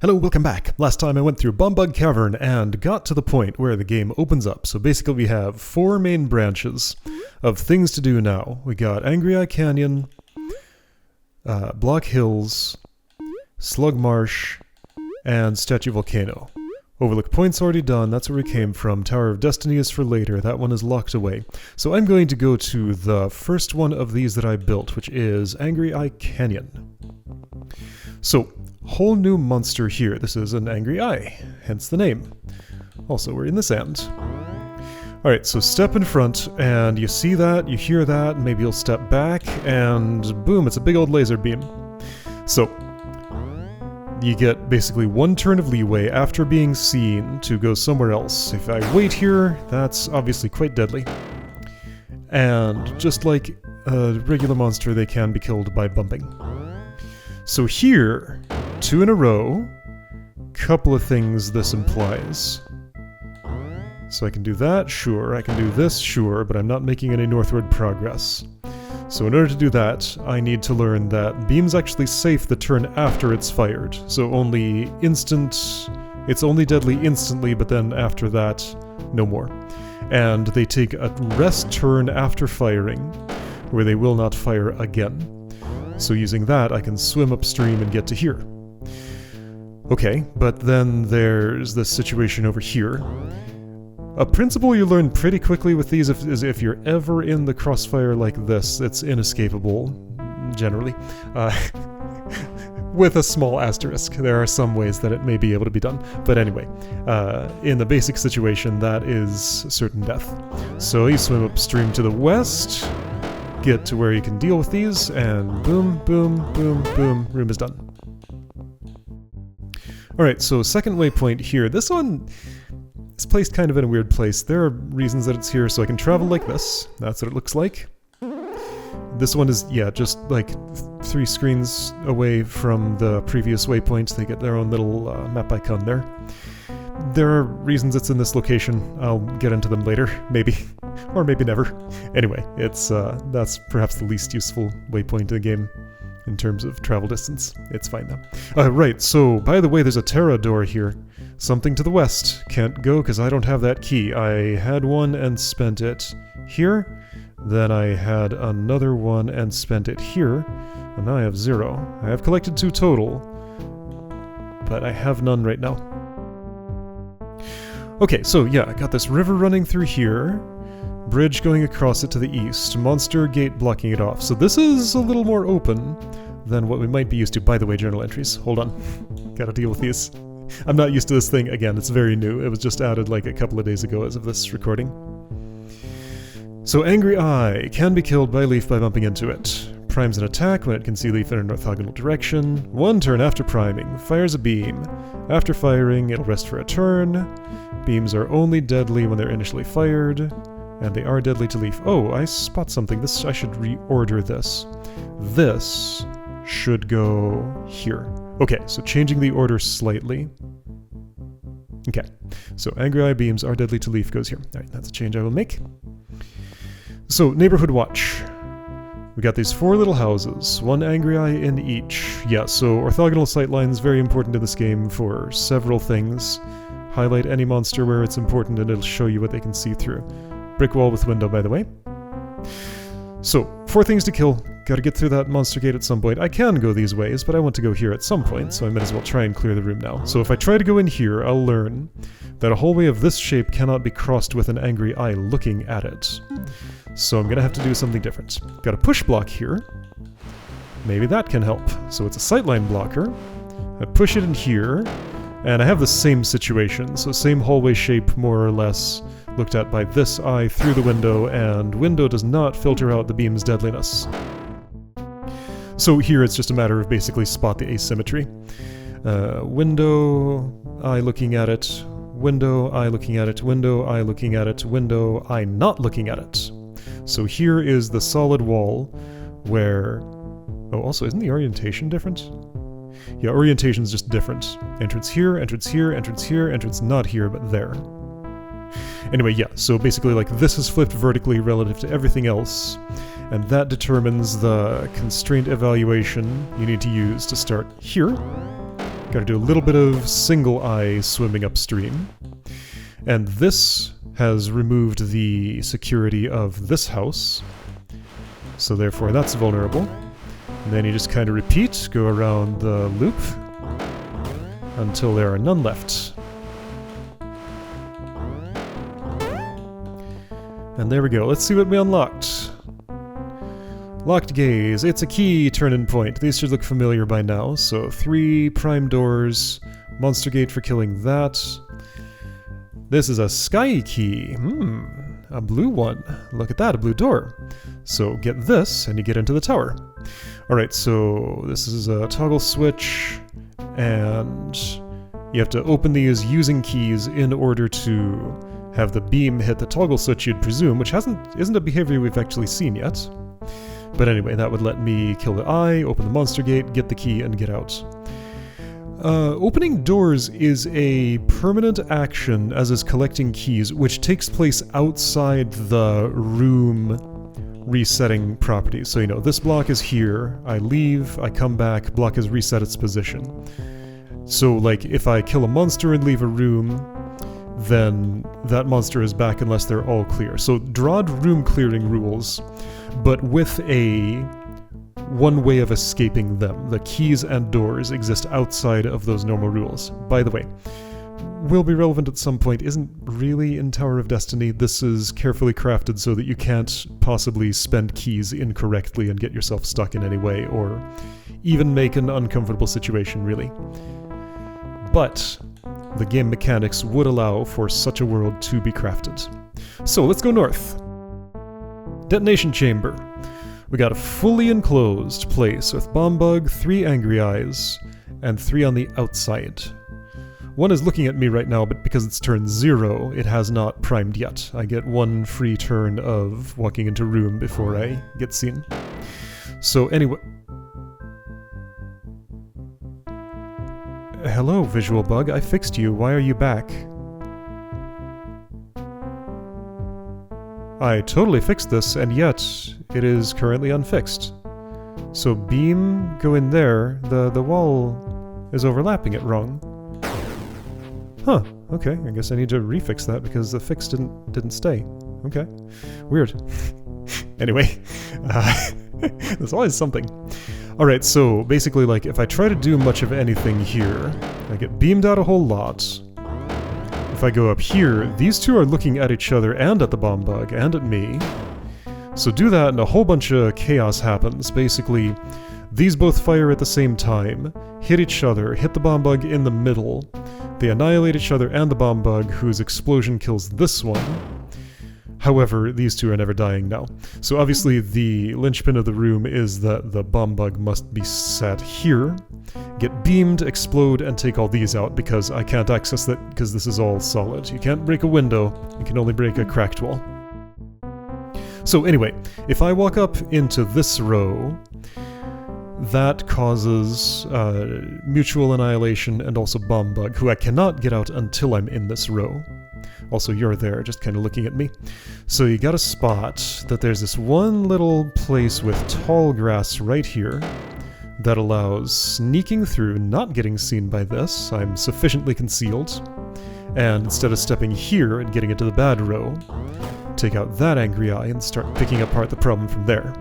Hello, welcome back. Last time I went through Bombug Cavern and got to the point where the game opens up. So basically we have four main branches of things to do now. We got Angry Eye Canyon, Block Hills, Slug Marsh, and Statue Volcano. Overlook Point's already done, that's where we came from. Tower of Destiny is for later, that one is locked away. So I'm going to go to the first one of these that I built, which is Angry Eye Canyon. So, whole new monster here. This is an Angry Eye, hence the name. Also, we're in the sand. Alright, so step in front, and you see that, you hear that, maybe you'll step back, and boom, it's a big old laser beam. So, you get basically one turn of leeway after being seen to go somewhere else. If I wait here, that's obviously quite deadly. And just like a regular monster, they can be killed by bumping. So here, 2 in a row, couple of things this implies. So I can do that, sure, I can do this, sure, but I'm not making any northward progress. So in order to do that, I need to learn that beam's actually safe the turn after it's fired. So it's only deadly instantly, but then after that, no more. And they take a rest turn after firing, where they will not fire again. So using that, I can swim upstream and get to here. Okay, but then there's this situation over here. A principle you learn pretty quickly with these is if you're ever in the crossfire like this, it's inescapable, generally. With a small asterisk. There are some ways that it may be able to be done. But anyway, in the basic situation, that is certain death. So you swim upstream to the west, get to where you can deal with these, and boom, boom, boom, boom, room is done. Alright, so second waypoint here. This one is placed kind of in a weird place. There are reasons that it's here, so I can travel like this. That's what it looks like. This one is, yeah, just like 3 screens away from the previous waypoint. They get their own little map icon there. There are reasons it's in this location. I'll get into them later, maybe. Or maybe never. Anyway, that's perhaps the least useful waypoint in the game in terms of travel distance. It's fine though. Right, so by the way, there's a Terra door here. Something to the west. Can't go because I don't have that key. I had one and spent it here. Then I had another one and spent it here. And now I have 0. I have collected 2 total, but I have none right now. Okay, so yeah, I got this river running through here. Bridge going across it to the east. Monster gate blocking it off. So this is a little more open than what we might be used to. By the way, journal entries. Hold on. Gotta deal with these. I'm not used to this thing. Again, it's very new. It was just added like a couple of days ago as of this recording. So Angry Eye can be killed by Leaf by bumping into it. Primes an attack when it can see Leaf in an orthogonal direction. 1 turn after priming. Fires a beam. After firing, it'll rest for a turn. Beams are only deadly when they're initially fired. And they are deadly to Leaf. Oh, I spot something. I should reorder this. This should go here. Okay, so changing the order slightly. Okay, so Angry Eye beams are deadly to Leaf goes here. Alright, that's a change I will make. So, Neighborhood Watch. We got these 4 little houses, 1 Angry Eye in each. Yeah, so orthogonal sightlines very important in this game for several things. Highlight any monster where it's important and it'll show you what they can see through. Brick wall with window, by the way. So, 4 things to kill. Gotta get through that monster gate at some point. I can go these ways, but I want to go here at some point, so I might as well try and clear the room now. So if I try to go in here, I'll learn that a hallway of this shape cannot be crossed with an Angry Eye looking at it. So I'm gonna have to do something different. Got a push block here. Maybe that can help. So it's a sightline blocker. I push it in here, and I have the same situation. So same hallway shape, more or less, looked at by this eye through the window, and window does not filter out the beam's deadliness. So here it's just a matter of basically spot the asymmetry. Window, eye looking at it, window, eye looking at it, window, eye looking at it, window, eye not looking at it. So here is the solid wall where... Oh, also, isn't the orientation different? Yeah, orientation's just different. Entrance here, entrance here, entrance here, entrance not here, but there. Anyway, yeah, so basically like this is flipped vertically relative to everything else, and that determines the constraint evaluation you need to use to start here. Gotta do a little bit of single eye swimming upstream. And this has removed the security of this house. So therefore that's vulnerable. And then you just kind of repeat, go around the loop until there are none left. And there we go. Let's see what we unlocked. Locked gaze. It's a key turn-in point. These should look familiar by now. So 3 prime doors. Monster gate for killing that. This is a sky key. A blue one. Look at that, a blue door. So get this and you get into the tower. Alright, so this is a toggle switch. And you have to open these using keys in order to have the beam hit the toggle switch, you'd presume, which isn't a behavior we've actually seen yet. But anyway, that would let me kill the eye, open the monster gate, get the key, and get out. Opening doors is a permanent action, as is collecting keys, which takes place outside the room resetting properties. So, you know, this block is here, I leave, I come back, block has reset its position. So, like, if I kill a monster and leave a room, then that monster is back unless they're all clear. So drawed room clearing rules, but with one way of escaping them. The keys and doors exist outside of those normal rules. By the way, will be relevant at some point, isn't really in Tower of Destiny. This is carefully crafted so that you can't possibly spend keys incorrectly and get yourself stuck in any way, or even make an uncomfortable situation, really. But the game mechanics would allow for such a world to be crafted. So let's go north. Detonation chamber. We got a fully enclosed place with bomb bug, 3 angry eyes, and 3 on the outside. One is looking at me right now, but because it's turn 0, it has not primed yet. I get 1 free turn of walking into room before I get seen. So anyway... Hello, visual bug. I fixed you. Why are you back? I totally fixed this, and yet it is currently unfixed. So beam, go in there. The wall is overlapping it wrong. Huh. Okay. I guess I need to refix that because the fix didn't stay. Okay. Weird. Anyway, there's always something. Alright, so basically, like, if I try to do much of anything here, I get beamed out a whole lot. If I go up here, these two are looking at each other and at the bomb bug and at me. So do that and a whole bunch of chaos happens. Basically, these both fire at the same time, hit each other, hit the bomb bug in the middle. They annihilate each other and the bomb bug, whose explosion kills this one. However, these two are never dying now. So obviously the linchpin of the room is that the bomb bug must be sat here, get beamed, explode, and take all these out because I can't access that because this is all solid. You can't break a window, you can only break a cracked wall. So anyway, if I walk up into this row, that causes mutual annihilation and also bomb bug, who I cannot get out until I'm in this row. Also, you're there, just kind of looking at me. So you got a spot that there's this one little place with tall grass right here that allows sneaking through, not getting seen by this. I'm sufficiently concealed. And instead of stepping here and getting into the bad row, take out that angry eye and start picking apart the problem from there.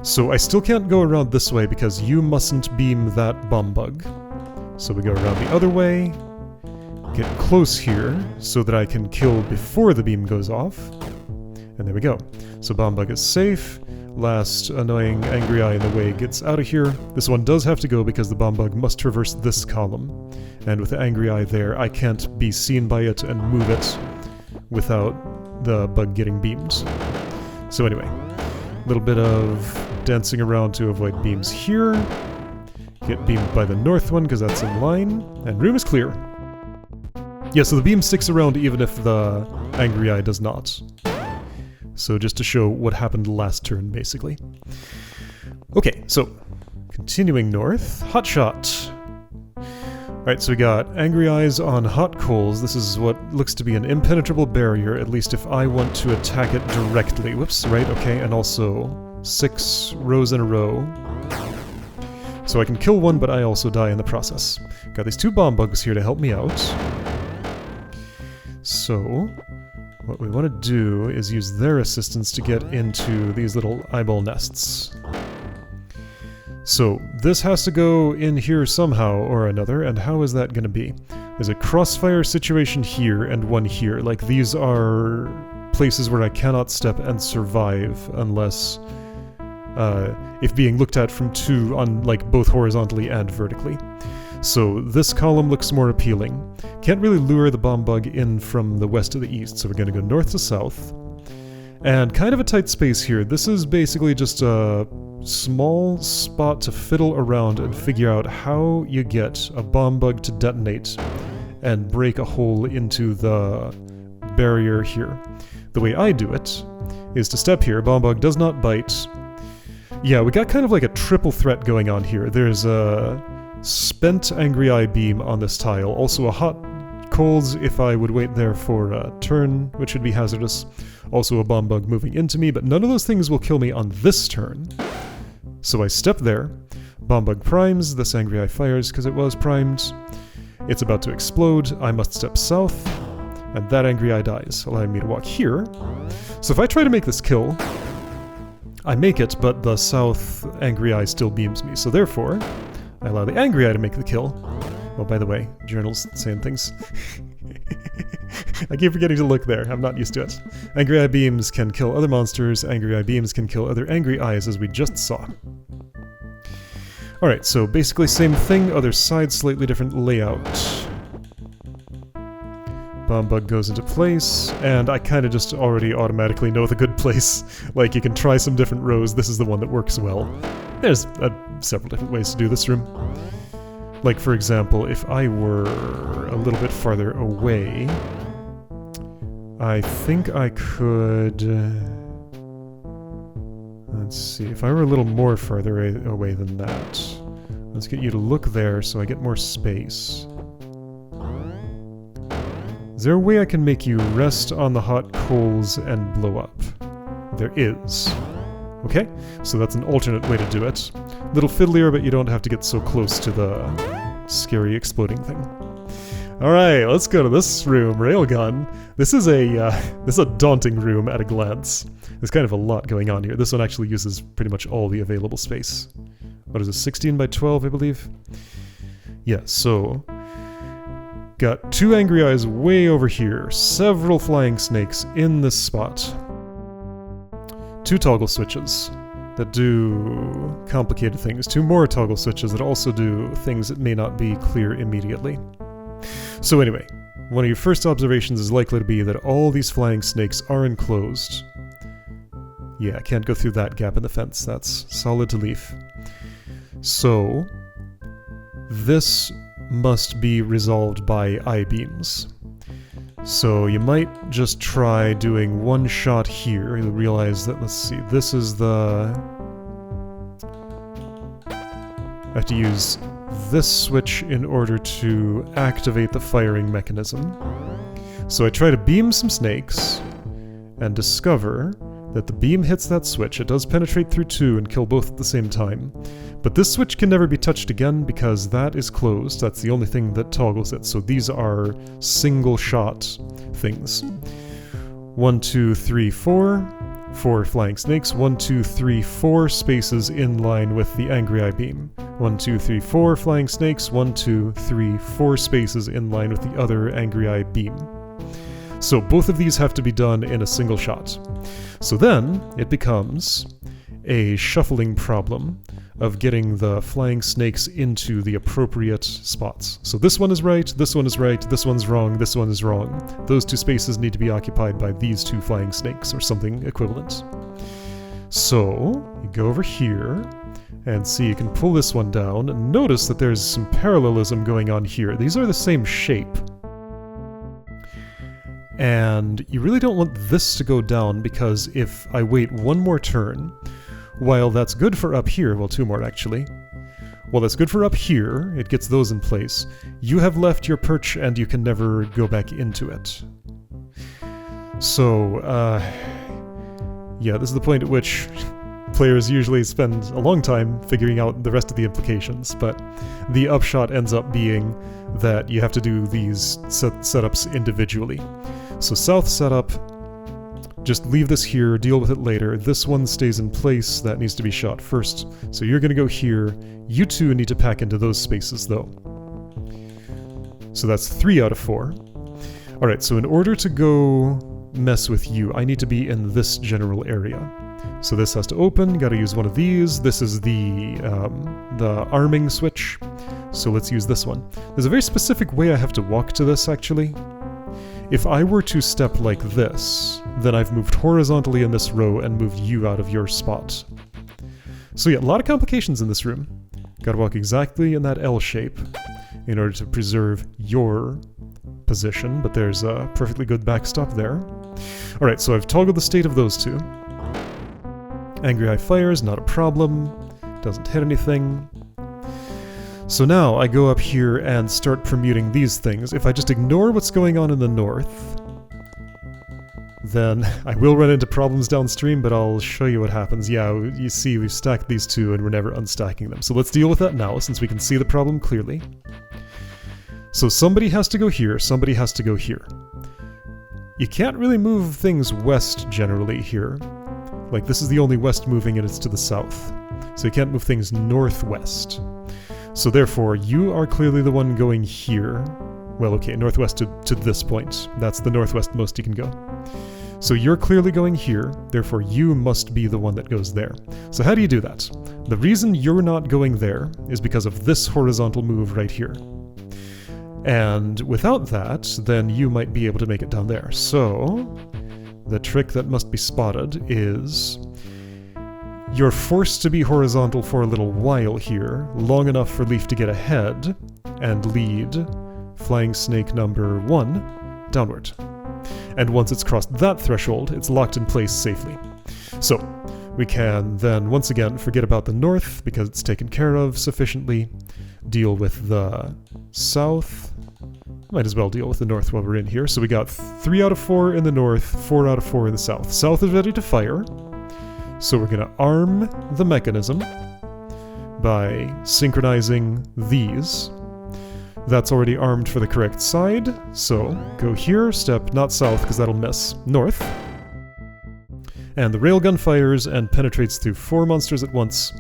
So I still can't go around this way because you mustn't beam that bomb bug. So we go around the other way, get close here so that I can kill before the beam goes off. And there we go. So bomb bug is safe. Last annoying angry eye in the way gets out of here. This one does have to go because the bomb bug must traverse this column. And with the angry eye there, I can't be seen by it and move it without the bug getting beamed. So anyway, a little bit of dancing around to avoid beams here. Get beamed by the north one because that's in line. And room is clear. Yeah, so the beam sticks around even if the angry eye does not. So just to show what happened last turn, basically. Okay, so continuing north, hot shot. Alright, so we got angry eyes on hot coals. This is what looks to be an impenetrable barrier, at least if I want to attack it directly. Whoops, right, okay, and also 6 rows in a row. So I can kill one, but I also die in the process. Got these 2 bomb bugs here to help me out. So, what we want to do is use their assistance to get into these little eyeball nests. So, this has to go in here somehow or another, and how is that going to be? There's a crossfire situation here and one here. Like, these are places where I cannot step and survive unless... if being looked at from 2 on, like, both horizontally and vertically. So this column looks more appealing. Can't really lure the bomb bug in from the west to the east, so we're going to go north to south. And kind of a tight space here. This is basically just a small spot to fiddle around and figure out how you get a bomb bug to detonate and break a hole into the barrier here. The way I do it is to step here. Bomb bug does not bite. Yeah, we got kind of like a triple threat going on here. There's a spent Angry Eye Beam on this tile, also a hot coals if I would wait there for a turn, which would be hazardous. Also a bomb bug moving into me, but none of those things will kill me on this turn. So I step there, bomb bug primes, this Angry Eye fires because it was primed. It's about to explode, I must step south, and that Angry Eye dies, allowing me to walk here. So if I try to make this kill, I make it, but the south Angry Eye still beams me, so therefore, I allow the Angry Eye to make the kill. Oh, by the way, journal's saying things. I keep forgetting to look there, I'm not used to it. Angry Eye beams can kill other monsters, Angry Eye beams can kill other Angry Eyes, as we just saw. Alright, so basically same thing, other side, slightly different layout. Bomb bug goes into place, and I kind of just already automatically know the good place. Like, you can try some different rows, this is the one that works well. There's several different ways to do this room. Like, for example, if I were a little bit farther away, I think I could... let's see, if I were a little more farther away than that. Let's get you to look there so I get more space. Is there a way I can make you rest on the hot coals and blow up? There is. Okay, so that's an alternate way to do it. Little fiddlier, but you don't have to get so close to the scary exploding thing. Alright, let's go to this room, Railgun. This is a daunting room at a glance. There's kind of a lot going on here. This one actually uses pretty much all the available space. What is this, 16 by 12, I believe? Yeah, so... got 2 Angry Eyes way over here, several flying snakes in this spot. 2 toggle switches that do complicated things. 2 more toggle switches that also do things that may not be clear immediately. So anyway, one of your first observations is likely to be that all these flying snakes are enclosed. Yeah, can't go through that gap in the fence. That's solid to leaf. So, this must be resolved by I-beams. So you might just try doing one shot here. You'll realize that, let's see, this is the... I have to use this switch in order to activate the firing mechanism. So I try to beam some snakes, and discover that the beam hits that switch. It does penetrate through 2 and kill both at the same time. But this switch can never be touched again because that is closed. That's the only thing that toggles it. So these are single shot things. 1, 2, 3, 4. 4 flying snakes. 1, 2, 3, 4 spaces in line with the Angry Eye beam. 1, 2, 3, 4 flying snakes. 1, 2, 3, 4 spaces in line with the other Angry Eye beam. So both of these have to be done in a single shot. So then it becomes a shuffling problem of getting the flying snakes into the appropriate spots. So this one is right, this one is right, this one's wrong, this one is wrong. Those 2 spaces need to be occupied by these 2 flying snakes, or something equivalent. So, you go over here, and see you can pull this one down, and notice that there's some parallelism going on here. These are the same shape. And you really don't want this to go down, because if I wait one more turn, while that's good for up here, well, 2 more actually, while that's good for up here, it gets those in place, you have left your perch and you can never go back into it. So, yeah, this is the point at which players usually spend a long time figuring out the rest of the implications, but the upshot ends up being that you have to do these setups individually. So south setup, just leave this here, deal with it later. This one stays in place, that needs to be shot first. So you're going to go here. You two need to pack into those spaces though. So that's 3 out of 4. Alright, so in order to go mess with you, I need to be in this general area. So this has to open, gotta use one of these. This is the arming switch. So let's use this one. There's a very specific way I have to walk to this, actually. If I were to step like this, then I've moved horizontally in this row and moved you out of your spot. So yeah, a lot of complications in this room. Gotta walk exactly in that L shape in order to preserve your position, but there's a perfectly good backstop there. Alright, so I've toggled the state of those two. Angry Eye fires, not a problem. Doesn't hit anything. So now I go up here and start permuting these things. If I just ignore what's going on in the north, then I will run into problems downstream, but I'll show you what happens. Yeah, you see we've stacked these two and we're never unstacking them. So let's deal with that now, since we can see the problem clearly. So somebody has to go here, somebody has to go here. You can't really move things west generally here. Like, this is the only west moving and it's to the south. So you can't move things northwest. So therefore, you are clearly the one going here. Well, okay, northwest to this point. That's the northwestmost you can go. So you're clearly going here, therefore you must be the one that goes there. So how do you do that? The reason you're not going there is because of this horizontal move right here. And without that, then you might be able to make it down there. So the trick that must be spotted is you're forced to be horizontal for a little while here, long enough for Leaf to get ahead and lead Flying Snake number 1 downward. And once it's crossed that threshold, it's locked in place safely. So we can then once again forget about the north because it's taken care of sufficiently, deal with the south. Might as well deal with the north while we're in here. So we got 3 out of 4 in the north, 4 out of 4 in the south. South is ready to fire. So we're going to arm the mechanism by synchronizing these. That's already armed for the correct side. So go here, step not south because that'll miss, north. And the railgun fires and penetrates through 4 monsters at once,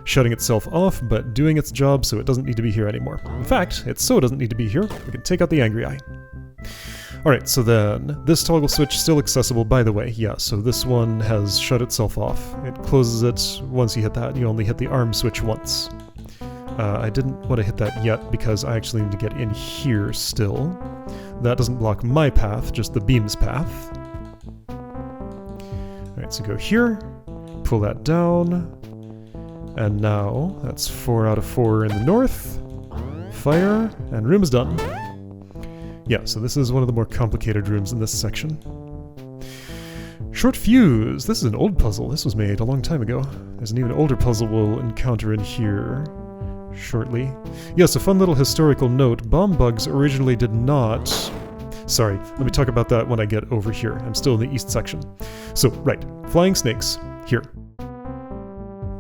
shutting itself off, but doing its job so it doesn't need to be here anymore. In fact, it so doesn't need to be here, we can take out the Angry Eye. Alright, so then, this toggle switch still accessible, by the way, yeah, so this one has shut itself off. It closes it once you hit that, you only hit the arm switch once. I didn't want to hit that yet because I actually need to get in here still. That doesn't block my path, just the beam's path. Alright, so go here, pull that down. And now, that's 4 out of 4 in the north. Fire, and room is done. Yeah, so this is one of the more complicated rooms in this section. Short fuse! This is an old puzzle. This was made a long time ago. There's an even older puzzle we'll encounter in here shortly. Yes, a fun little historical note. Bomb bugs originally did not... Sorry, let me talk about that when I get over here. I'm still in the east section. So, right, flying snakes, here.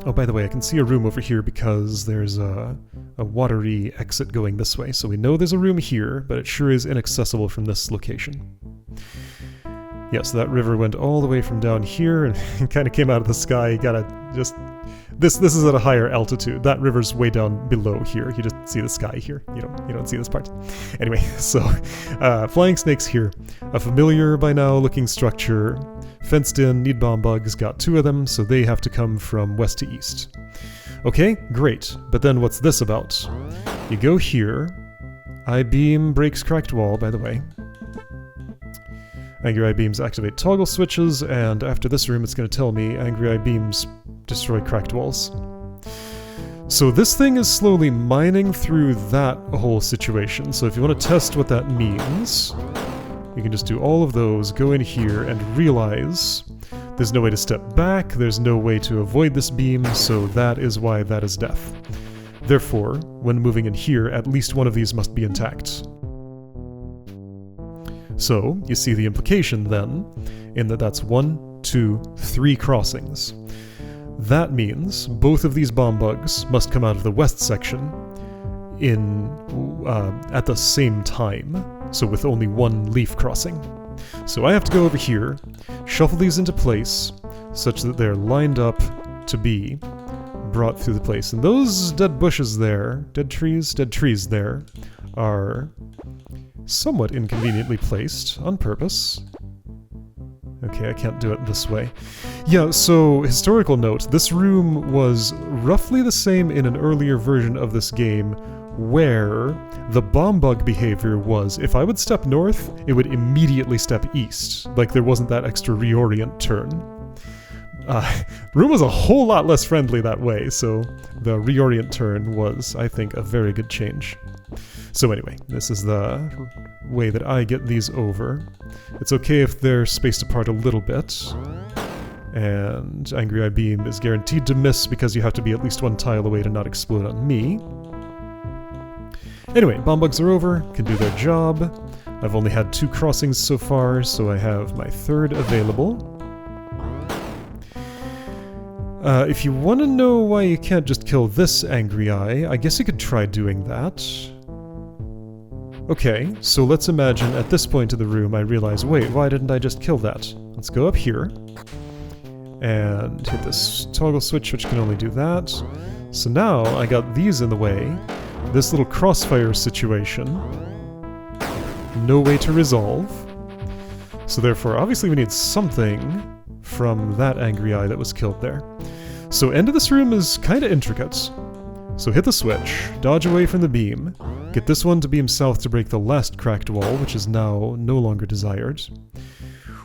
Oh, by the way, I can see a room over here because there's a watery exit going this way. So we know there's a room here, but it sure is inaccessible from this location. Yeah, so that river went all the way from down here and kind of came out of the sky. You gotta just... This is at a higher altitude. That river's way down below here. You just see the sky here. You don't see this part. Anyway, so flying snakes here. A familiar by now looking structure. Fenced in, need bomb bugs, got 2 of them, so they have to come from west to east. Okay, great. But then what's this about? You go here. I-beam breaks cracked wall, by the way. Angry Eye beams activate toggle switches, and after this room it's going to tell me Angry Eye beams destroy cracked walls. So this thing is slowly mining through that whole situation, so if you want to test what that means, you can just do all of those, go in here, and realize there's no way to step back, there's no way to avoid this beam, so that is why that is death. Therefore, when moving in here, at least one of these must be intact. So, you see the implication then, in that that's 1, 2, 3 crossings. That means both of these bomb bugs must come out of the west section at the same time, so with only one leaf crossing. So I have to go over here, shuffle these into place, such that they're lined up to be brought through the place. And those dead bushes there, dead trees there, are somewhat inconveniently placed on purpose. Okay, I can't do it this way. Yeah, so, historical note, this room was roughly the same in an earlier version of this game, where the bomb bug behavior was, if I would step north, it would immediately step east. Like, there wasn't that extra reorient turn. Room was a whole lot less friendly that way, so the reorient turn was, I think, a very good change. So anyway, this is the way that I get these over. It's okay if they're spaced apart a little bit. And Angry Eye Beam is guaranteed to miss because you have to be at least one tile away to not explode on me. Anyway, bomb bugs are over, can do their job. I've only had 2 crossings so far, so I have my 3rd available. If you want to know why you can't just kill this Angry Eye, I guess you could try doing that. Okay, so let's imagine at this point in the room I realize, wait, why didn't I just kill that? Let's go up here and hit this toggle switch, which can only do that. So now I got these in the way. This little crossfire situation, no way to resolve. So therefore, obviously we need something from that Angry Eye that was killed there. So end of this room is kind of intricate. So hit the switch, dodge away from the beam, get this one to beam south to break the last cracked wall, which is now no longer desired.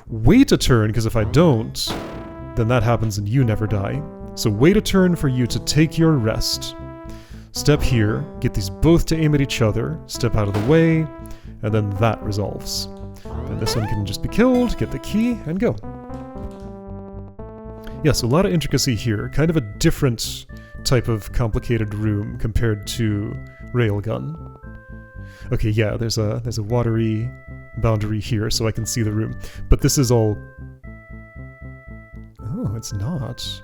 Wait a turn, because if I don't, then that happens and you never die. So wait a turn for you to take your rest. Step here, get these both to aim at each other, step out of the way, and then that resolves. And this one can just be killed, get the key, and go. Yeah, so a lot of intricacy here, kind of a different type of complicated room compared to Railgun. Okay, yeah, there's a watery boundary here, so I can see the room. But this is all... Oh, it's not.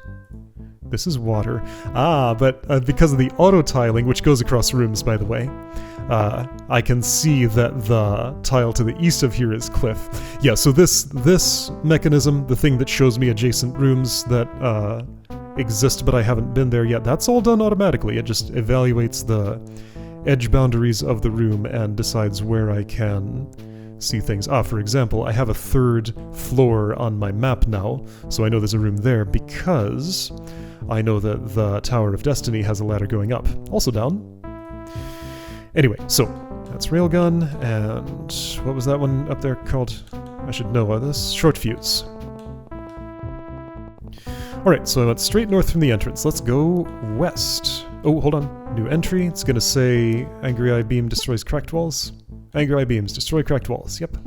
This is water. Ah, but because of the auto-tiling, which goes across rooms, by the way, I can see that the tile to the east of here is cliff. Yeah, so this mechanism, the thing that shows me adjacent rooms that exist but I haven't been there yet, that's all done automatically. It just evaluates the edge boundaries of the room and decides where I can see things. For example, I have a 3rd floor on my map now, so I know there's a room there because I know that the Tower of Destiny has a ladder going up. Also down. Anyway, so that's Railgun, and what was that one up there called? I should know this. Short Fuse. Alright, so I went straight north from the entrance. Let's go west. Oh, hold on. New entry. It's gonna say Angry Eye Beam destroys cracked walls. Angry Eye Beams destroy cracked walls. Yep.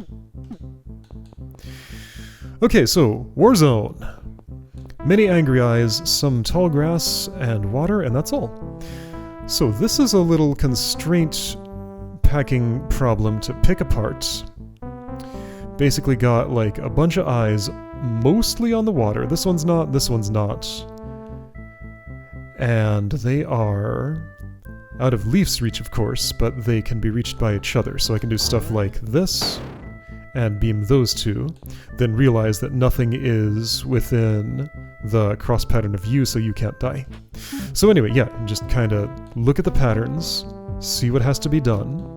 Okay, so Warzone. Many Angry Eyes, some tall grass and water, and that's all. So this is a little constraint packing problem to pick apart. Basically got like a bunch of eyes mostly on the water. This one's not, this one's not. And they are out of Leaf's reach, of course, but they can be reached by each other. So I can do stuff like this and beam those two, then realize that nothing is within the cross pattern of view, so you can't die. So anyway, yeah, just kind of look at the patterns, see what has to be done.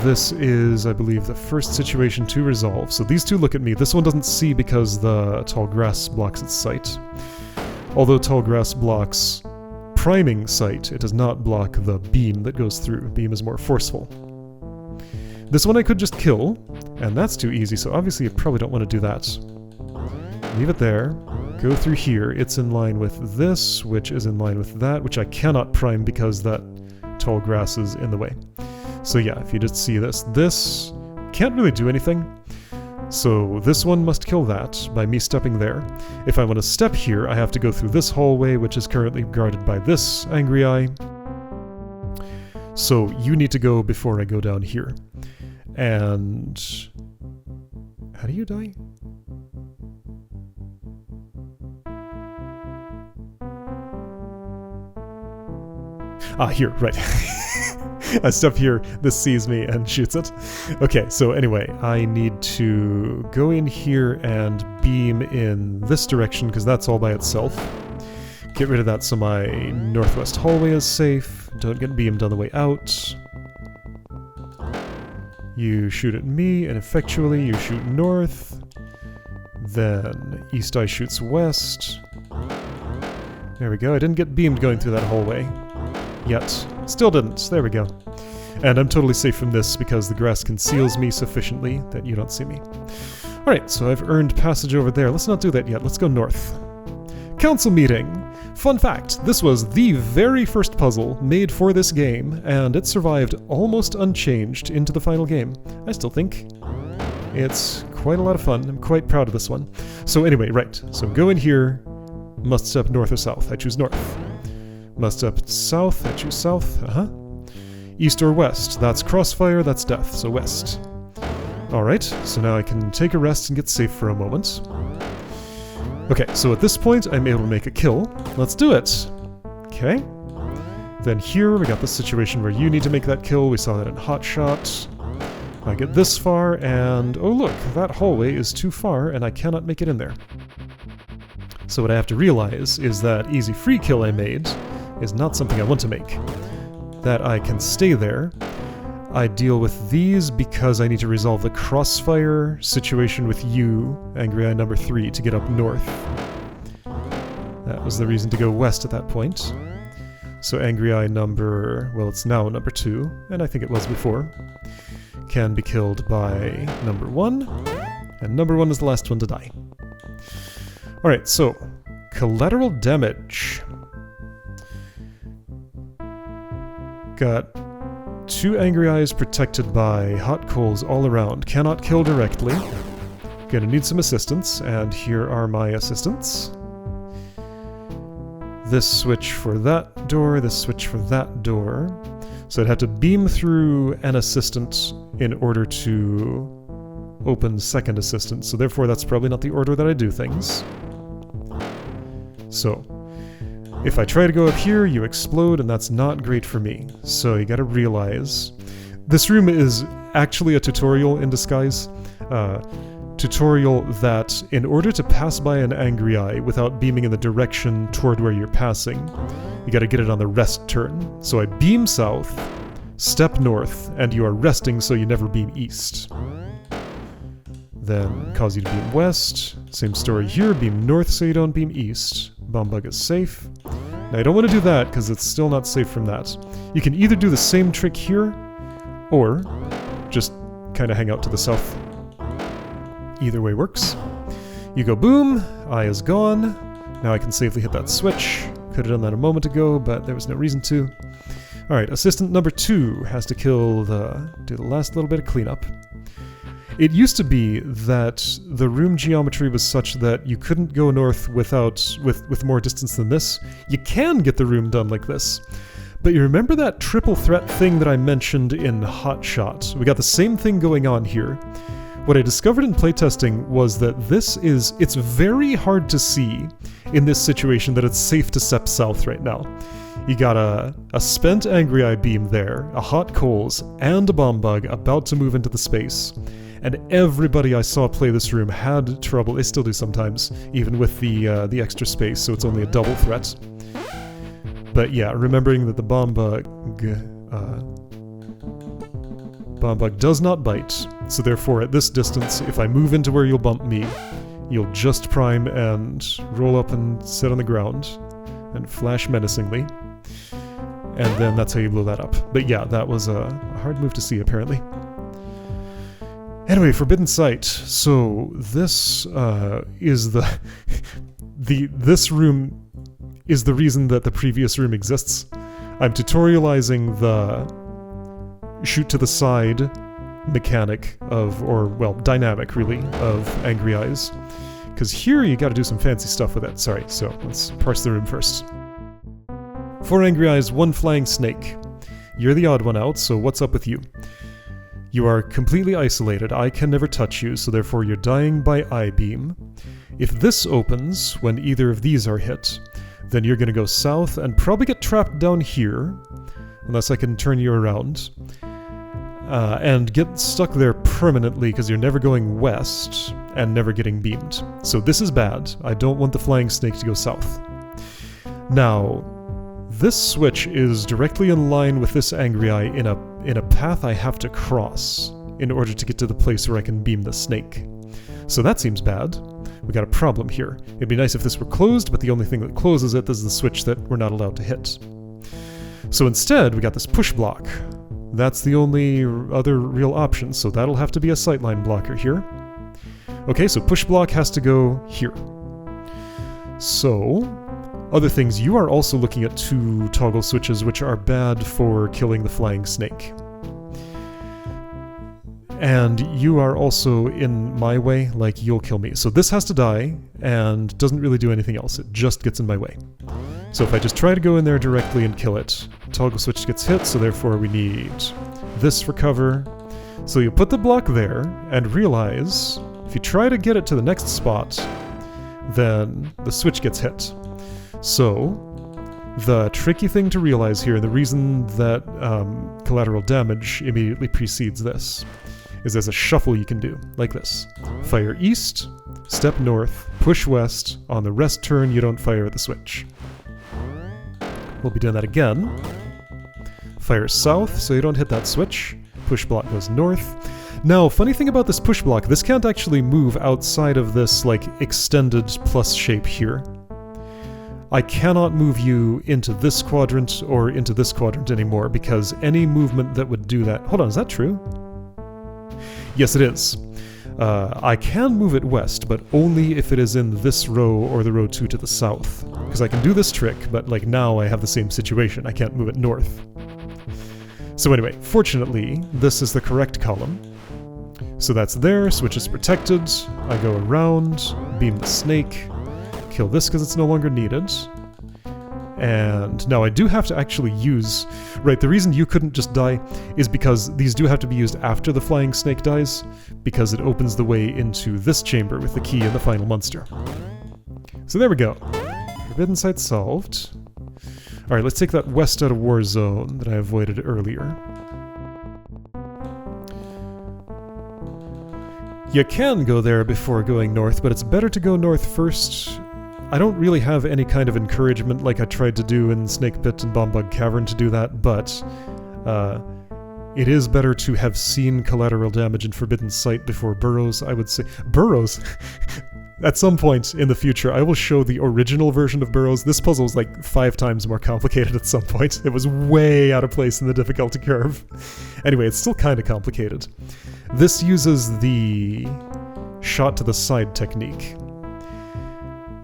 This is, I believe, the first situation to resolve. So these two look at me. This one doesn't see because the tall grass blocks its sight. Although tall grass blocks priming sight, it does not block the beam that goes through. Beam is more forceful. This one I could just kill, and that's too easy, so obviously you probably don't want to do that. Leave it there, go through here, it's in line with this, which is in line with that, which I cannot prime because that tall grass is in the way. So yeah, if you just see this can't really do anything. So this one must kill that by me stepping there. If I want to step here, I have to go through this hallway, which is currently guarded by this Angry Eye. So you need to go before I go down here. And... how do you die? Ah, here, right. I step here, this sees me and shoots it. Okay, so anyway, I need to go in here and beam in this direction, because that's all by itself. Get rid of that so my northwest hallway is safe. Don't get beamed on the way out. You shoot at me, and effectually you shoot north. Then east eye shoots west. There we go, I didn't get beamed going through that hallway. Yet. Still didn't. There we go. And I'm totally safe from this because the grass conceals me sufficiently that you don't see me. Alright, so I've earned passage over there. Let's not do that yet. Let's go north. Council meeting! Fun fact, this was the very first puzzle made for this game, and it survived almost unchanged into the final game. I still think it's quite a lot of fun. I'm quite proud of this one. So anyway, right. So go in here. Must step north or south. I choose north. Must step south. I choose south. East or west. That's crossfire, that's death. So west. Alright, so now I can take a rest and get safe for a moment. Okay, so at this point I'm able to make a kill. Let's do it! Okay. Then here we got this situation where you need to make that kill. We saw that in Hotshot. I get this far and... oh look, that hallway is too far and I cannot make it in there. So what I have to realize is that easy free kill I made is not something I want to make. That I can stay there. I deal with these because I need to resolve the crossfire situation with you, Angry Eye number 3, to get up north. That was the reason to go west at that point. So Angry Eye number... well, it's now number 2, and I think it was before, can be killed by number 1, and number 1 is the last one to die. Alright, so, collateral damage. Got 2 Angry Eyes protected by hot coals all around. Cannot kill directly. Gonna need some assistance, and here are my assistants. This switch for that door, this switch for that door. So I'd have to beam through an assistant in order to open second assistant, so therefore that's probably not the order that I do things. So, if I try to go up here, you explode, and that's not great for me. So you gotta realize... this room is actually a tutorial in disguise. Tutorial that, in order to pass by an Angry Eye without beaming in the direction toward where you're passing, you gotta get it on the rest turn. So I beam south, step north, and you are resting so you never beam east. Then cause you to beam west. Same story here, beam north so you don't beam east. Bomb bug is safe. Now I don't want to do that because it's still not safe from that. You can either do the same trick here, or just kind of hang out to the south. Either way works. You go boom, eye is gone. Now I can safely hit that switch. Could have done that a moment ago, but there was no reason to. Alright, assistant number 2 has to do the last little bit of cleanup. It used to be that the room geometry was such that you couldn't go north with more distance than this. You can get the room done like this. But you remember that triple threat thing that I mentioned in Hotshot? We got the same thing going on here. What I discovered in playtesting was that it's very hard to see in this situation that it's safe to step south right now. You got a spent Angry Eye beam there, a hot coals, and a bomb bug about to move into the space. And everybody I saw play this room had trouble, they still do sometimes, even with the extra space, so it's only a double threat. But yeah, remembering that the bomb bug does not bite, so therefore at this distance, if I move into where you'll bump me, you'll just prime and roll up and sit on the ground, and flash menacingly. And then that's how you blow that up. But yeah, that was a hard move to see, apparently. Anyway, Forbidden Sight. So this is this room is the reason that the previous room exists. I'm tutorializing the shoot to the side mechanic of, or well, dynamic really, of Angry Eyes. Because here you gotta do some fancy stuff with it. Sorry, so let's parse the room first. 4 Angry Eyes, 1 flying snake. You're the odd one out, so what's up with you? You are completely isolated, I can never touch you, so therefore you're dying by eye beam. If this opens, when either of these are hit, then you're gonna go south and probably get trapped down here, unless I can turn you around. And get stuck there permanently because you're never going west and never getting beamed. So this is bad. I don't want the flying snake to go south. Now, this switch is directly in line with this angry eye in a path I have to cross in order to get to the place where I can beam the snake. So that seems bad. We got a problem here. It'd be nice if this were closed, but the only thing that closes it is the switch that we're not allowed to hit. So instead, we got this push block. That's the only other real option, so that'll have to be a sightline blocker here. Okay, so push block has to go here. So, other things, you are also looking at 2 toggle switches which are bad for killing the flying snake. And you are also in my way, like you'll kill me. So this has to die, and doesn't really do anything else, it just gets in my way. So if I just try to go in there directly and kill it, toggle switch gets hit, so therefore we need this for cover. So you put the block there, and realize, if you try to get it to the next spot, then the switch gets hit. So, the tricky thing to realize here, and the reason that collateral damage immediately precedes this, is there's a shuffle you can do, like this. Fire east, step north, push west, on the rest turn you don't fire at the switch. We'll be doing that again. Fire south, so you don't hit that switch. Push block goes north. Now, funny thing about this push block, this can't actually move outside of this, like, extended plus shape here. I cannot move you into this quadrant or into this quadrant anymore, because any movement that would do that... Hold on, is that true? Yes, it is. I can move it west, but only if it is in this row or the row 2 to the south. Because I can do this trick, but like now I have the same situation. I can't move it north. So anyway, fortunately, this is the correct column. So that's there, switch is protected. I go around, beam the snake, kill this because it's no longer needed. And now I do have to actually use... Right, the reason you couldn't just die is because these do have to be used after the flying snake dies, because it opens the way into this chamber with the key and the final monster. So there we go. Forbidden Sight solved. Alright, let's take that west out of war zone that I avoided earlier. You can go there before going north, but it's better to go north first. I don't really have any kind of encouragement like I tried to do in Snake Pit and Bombug Cavern to do that, but it is better to have seen collateral damage in Forbidden Sight before Burrows, I would say. Burrows? At some point in the future, I will show the original version of Burrows. This puzzle is like 5 times more complicated at some point. It was way out of place in the difficulty curve. Anyway, it's still kind of complicated. This uses the shot to the side technique.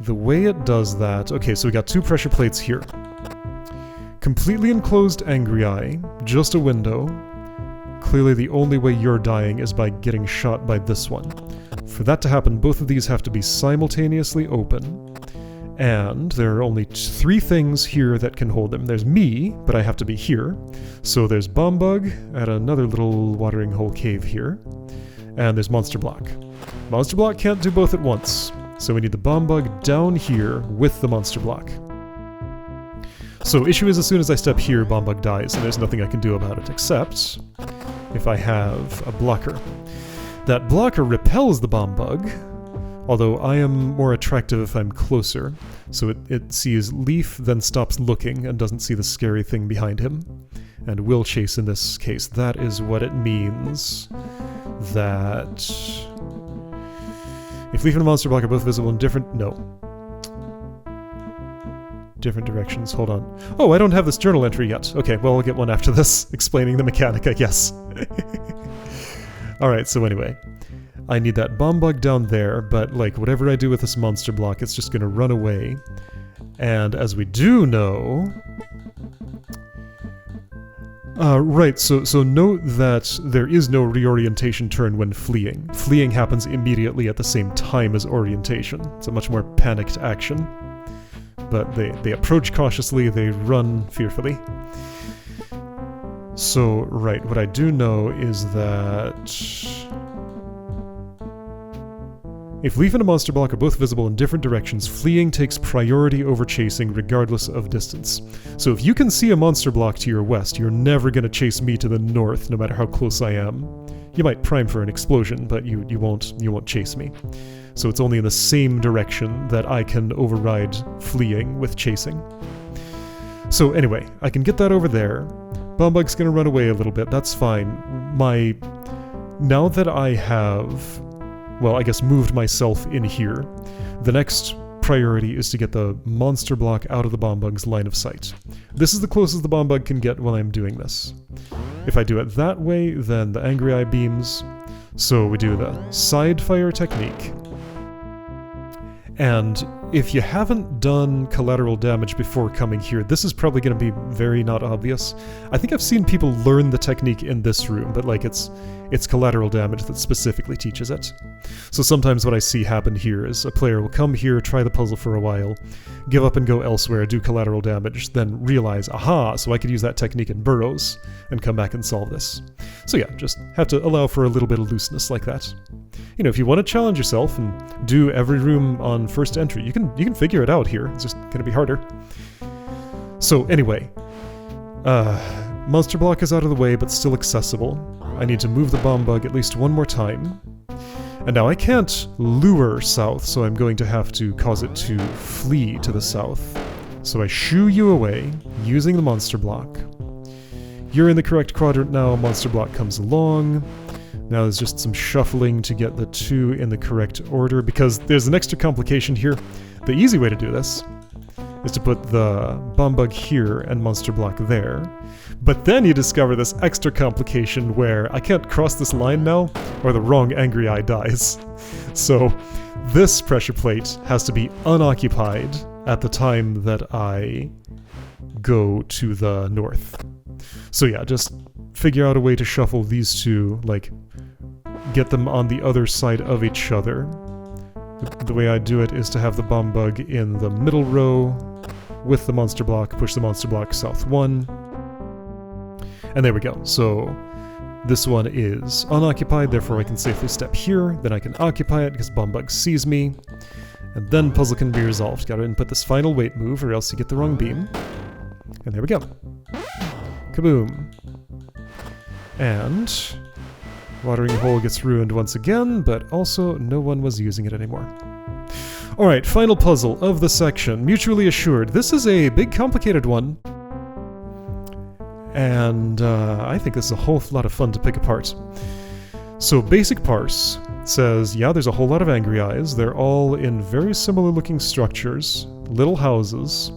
The way it does that... Okay, so we got 2 pressure plates here. Completely enclosed Angry Eye, just a window. Clearly the only way you're dying is by getting shot by this one. For that to happen, both of these have to be simultaneously open. And there are only 3 things here that can hold them. There's me, but I have to be here. So there's Bombug at another little watering hole cave here. And there's Monster Block. Monster Block can't do both at once. So we need the Bombug down here with the Monster Block. So issue is as soon as I step here, Bombug dies, and there's nothing I can do about it, except if I have a blocker. That blocker repels the Bombug, although I am more attractive if I'm closer, so it sees Leaf, then stops looking, and doesn't see the scary thing behind him, and will chase in this case. That is what it means that... If Leaf and Monster Block are both visible in different... No. Different directions. Hold on. Oh, I don't have this journal entry yet. Okay, well, I'll get one after this, explaining the mechanic, I guess. Alright, so anyway. I need that Bombug down there, but, like, whatever I do with this Monster Block, it's just gonna run away. And as we do know... right, so note that there is no reorientation turn when fleeing. Fleeing happens immediately at the same time as orientation. It's a much more panicked action. But they approach cautiously, they run fearfully. So, right, what I do know is that... If Leaf and a monster block are both visible in different directions, fleeing takes priority over chasing regardless of distance. So if you can see a monster block to your west, you're never going to chase me to the north, no matter how close I am. You might prime for an explosion, but you won't chase me. So it's only in the same direction that I can override fleeing with chasing. So anyway, I can get that over there. Bombug's gonna run away a little bit, that's fine. Now that I have, well, I guess moved myself in here, the next priority is to get the monster block out of the Bombug's line of sight. This is the closest the Bombug can get while I'm doing this. If I do it that way, then the Angry Eye beams. So we do the side fire technique. And if you haven't done collateral damage before coming here, this is probably going to be very not obvious. I think I've seen people learn the technique in this room, but like it's collateral damage that specifically teaches it. So sometimes what I see happen here is a player will come here, try the puzzle for a while, give up and go elsewhere, do collateral damage, then realize, aha, so I could use that technique in Burrows, and come back and solve this. So yeah, just have to allow for a little bit of looseness like that. You know, if you want to challenge yourself and do every room on first entry, you can figure it out here. It's just going to be harder. So anyway, monster block is out of the way, but still accessible. I need to move the Bombug at least one more time. And now I can't lure south, so I'm going to have to cause it to flee to the south. So I shoo you away, using the monster block. You're in the correct quadrant now, monster block comes along. Now there's just some shuffling to get the two in the correct order, because there's an extra complication here. The easy way to do this is to put the Bombug here and monster block there. But then you discover this extra complication where I can't cross this line now, or the wrong Angry Eye dies. So this pressure plate has to be unoccupied at the time that I go to the north. So yeah, just figure out a way to shuffle these two, like, get them on the other side of each other. The way I do it is to have the Bombug in the middle row with the monster block, push the monster block south 1. And there we go. So this one is unoccupied, therefore I can safely step here. Then I can occupy it because Bombug sees me. And then puzzle can be resolved. Gotta input this final wait move or else you get the wrong beam. And there we go. Kaboom. And watering hole gets ruined once again, but also no one was using it anymore. Alright, final puzzle of the section. Mutually Assured. This is a big complicated one. And I think this is a whole lot of fun to pick apart. So basic parse says, yeah, there's a whole lot of Angry Eyes. They're all in very similar looking structures, little houses,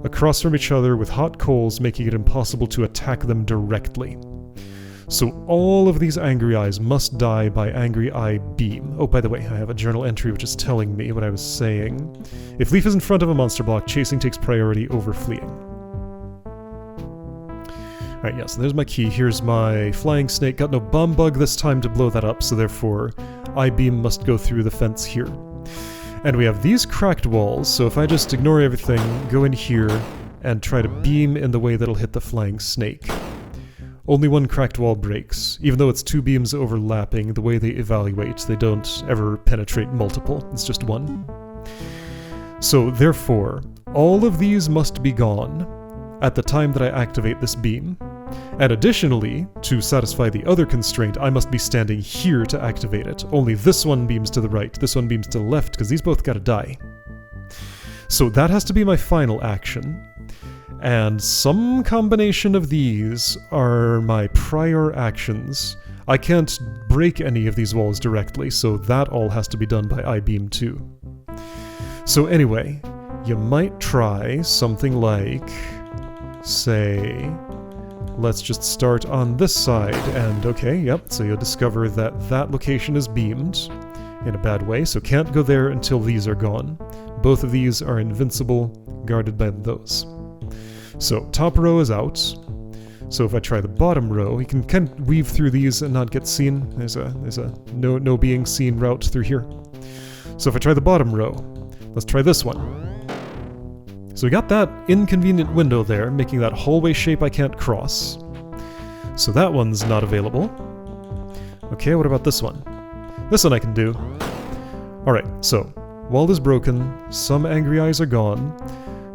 across from each other with hot coals making it impossible to attack them directly. So all of these Angry Eyes must die by Angry Eye Beam. Oh, by the way, I have a journal entry which is telling me what I was saying. If Leaf is in front of a monster block, chasing takes priority over fleeing. Alright, yeah, so there's my key. Here's my flying snake. Got no Bombug this time to blow that up, so therefore I-beam must go through the fence here. And we have these cracked walls, so if I just ignore everything, go in here, and try to beam in the way that'll hit the flying snake. Only one cracked wall breaks. Even though it's two beams overlapping, the way they evaluate, they don't ever penetrate multiple. It's just one. So therefore, all of these must be gone at the time that I activate this beam. And additionally, to satisfy the other constraint, I must be standing here to activate it. Only this one beams to the right, this one beams to the left, because these both gotta die. So that has to be my final action. And some combination of these are my prior actions. I can't break any of these walls directly, so that all has to be done by I-beam too. So anyway, you might try something like, say, let's just start on this side, and okay, yep, so you'll discover that that location is beamed in a bad way, so can't go there until these are gone. Both of these are invincible, guarded by those. So top row is out. So if I try the bottom row, you can kind of weave through these and not get seen. There's a no being seen route through here. So if I try the bottom row, let's try this one. So we got that inconvenient window there, making that hallway shape I can't cross. So that one's not available. Okay, what about this one? This one I can do. Alright, so, wall is broken, some angry eyes are gone.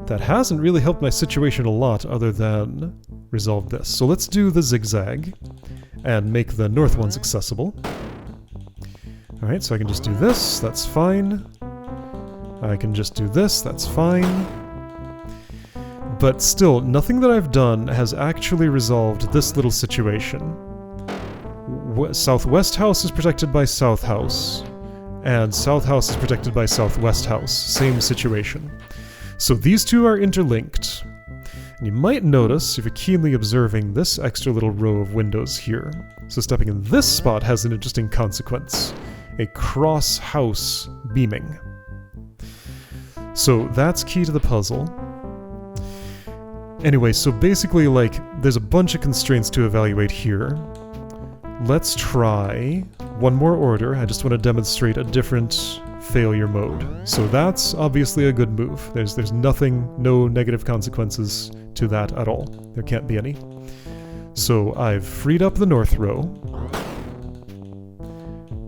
That hasn't really helped my situation a lot other than resolve this. So let's do the zigzag and make the north ones accessible. Alright, so I can just do this, that's fine. I can just do this, that's fine. But still, nothing that I've done has actually resolved this little situation. Southwest house is protected by South house, and South house is protected by Southwest house. Same situation. So these two are interlinked. And you might notice, if you're keenly observing, this extra little row of windows here. So stepping in this spot has an interesting consequence. A cross-house beaming. So that's key to the puzzle. Anyway, so basically, like, there's a bunch of constraints to evaluate here. Let's try one more order. I just want to demonstrate a different failure mode. So that's obviously a good move. There's nothing, no negative consequences to that at all. There can't be any. So I've freed up the north row.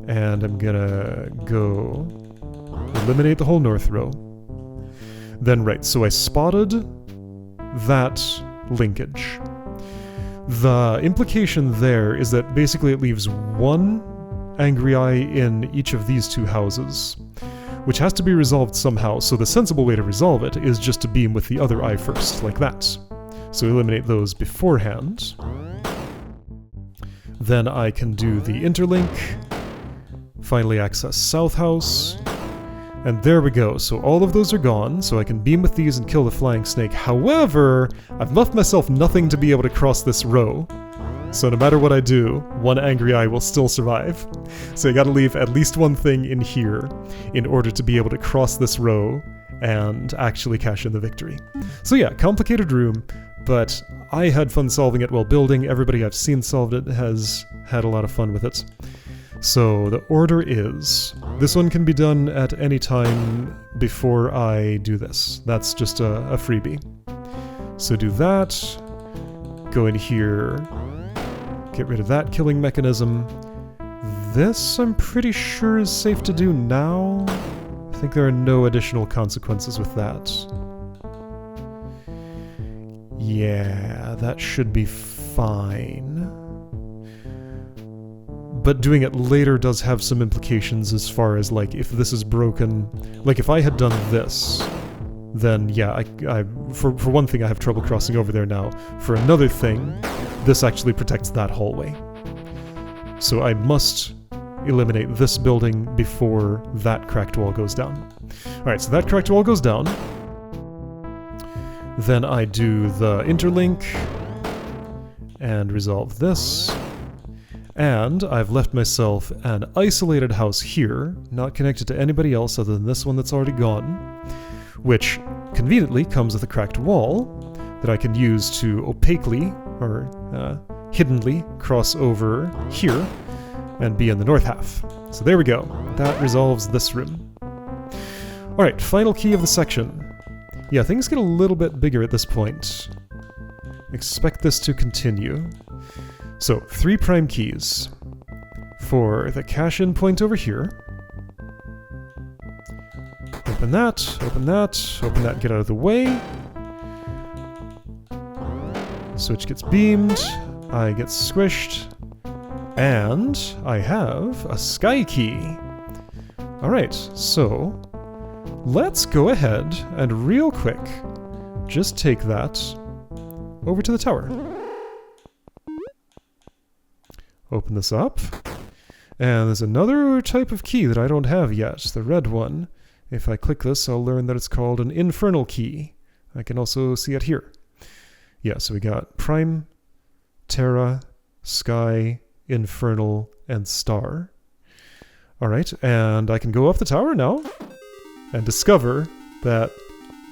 And I'm gonna go eliminate the whole north row. Then right, so I spotted that linkage. The implication there is that basically it leaves one angry eye in each of these two houses, which has to be resolved somehow, so the sensible way to resolve it is just to beam with the other eye first, like that. So eliminate those beforehand. Then I can do the interlink, finally access South House, and there we go. So all of those are gone, so I can beam with these and kill the flying snake. However, I've left myself nothing to be able to cross this row. So no matter what I do, one angry eye will still survive. So I gotta leave at least one thing in here in order to be able to cross this row and actually cash in the victory. So yeah, complicated room, but I had fun solving it while building. Everybody I've seen solved it has had a lot of fun with it. So the order is, this one can be done at any time before I do this. That's just a freebie. So do that, go in here, get rid of that killing mechanism. This, I'm pretty sure, is safe to do now. I think there are no additional consequences with that. Yeah, that should be fine. But doing it later does have some implications as far as, like, if this is broken. Like, if I had done this, then yeah, for one thing, I have trouble crossing over there now. For another thing, this actually protects that hallway. So I must eliminate this building before that cracked wall goes down. Alright, so that cracked wall goes down. Then I do the interlink and resolve this. And I've left myself an isolated house here, not connected to anybody else other than this one that's already gone, which conveniently comes with a cracked wall that I can use to opaquely, or hiddenly, cross over here and be in the north half. So there we go. That resolves this room. Alright, final key of the section. Yeah, things get a little bit bigger at this point. Expect this to continue. So, 3 prime keys for the cash-in point over here. Open that, open that, open that, get out of the way. Switch gets beamed, I get squished, and I have a sky key. Alright, so let's go ahead and real quick just take that over to the tower. Open this up, and there's another type of key that I don't have yet, the red one. If I click this, I'll learn that it's called an infernal key. I can also see it here. Yeah, so we got Prime, Terra, Sky, Infernal, and Star. Alright, and I can go up the tower now and discover that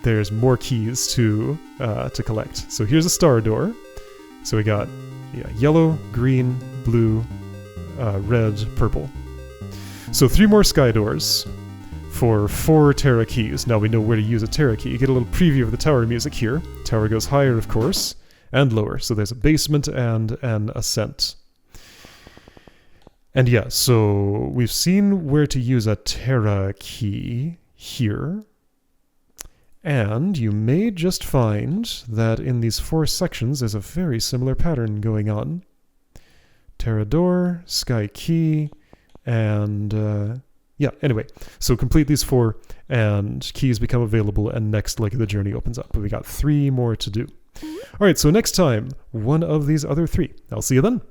there's more keys to collect. So here's a star door. So we got yellow, green, blue, red, purple. So 3 more sky doors for 4 Terra keys. Now we know where to use a Terra key. You get a little preview of the tower music here. Tower goes higher, of course, and lower. So there's a basement and an ascent. And yeah, so we've seen where to use a Terra key here. And you may just find that in these 4 sections there's a very similar pattern going on. Terra door, Sky key, and yeah, anyway. So complete these 4 and keys become available and next leg of the journey opens up. But we got 3 more to do. Alright, so next time, one of these other 3. I'll see you then.